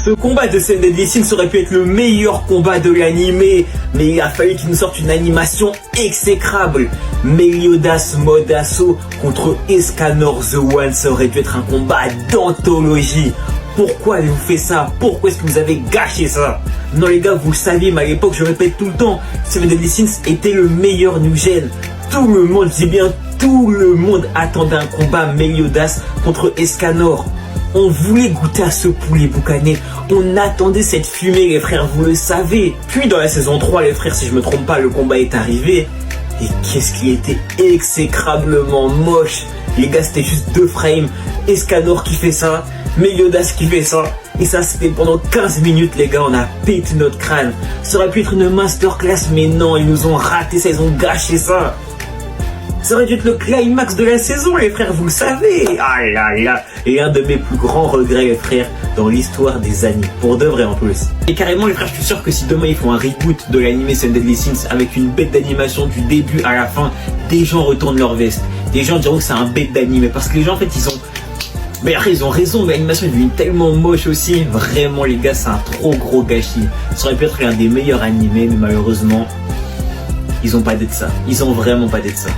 Ce combat de Seven Deadly Sins aurait pu être le meilleur combat de l'animé, mais il a fallu qu'il nous sorte une animation exécrable. Meliodas mode assaut contre Escanor The One, ça aurait dû être un combat d'anthologie. Pourquoi avez-vous fait ça? Pourquoi est-ce que vous avez gâché ça? Non les gars, vous le saviez, mais à l'époque, je répète tout le temps, Seven Deadly Sins était le meilleur new gen. Tout le monde, je dis bien tout le monde attendait un combat Meliodas contre Escanor. On voulait goûter à ce poulet boucané. On attendait cette fumée, les frères, vous le savez. Puis dans la saison 3, les frères, si je me trompe pas, le combat est arrivé. Et qu'est-ce qui était exécrablement moche. Les gars, c'était juste 2 frames. Escanor qui fait ça, Meliodas qui fait ça. Et ça, c'était pendant 15 minutes, les gars, on a pété notre crâne. Ça aurait pu être une masterclass, mais non, ils nous ont raté ça, ils ont gâché ça. Ça aurait dû être le climax de la saison, les frères, vous le savez. Ah là là. Et un de mes plus grands regrets, les frères, dans l'histoire des animes. Pour de vrai, en plus. Et carrément, les frères, je suis sûr que si demain ils font un reboot de l'animé Seven Deadly Sins avec une bête d'animation du début à la fin, des gens retournent leur veste. Des gens diront que c'est un bête d'animé. Parce que les gens, en fait, ils ont... Mais après, ils ont raison, mais l'animation est devenue tellement moche aussi. Vraiment, les gars, c'est un trop gros gâchis. Ça aurait pu être l'un des meilleurs animés, mais malheureusement, ils ont pas d'aide ça. Ils ont vraiment pas d'aide ça.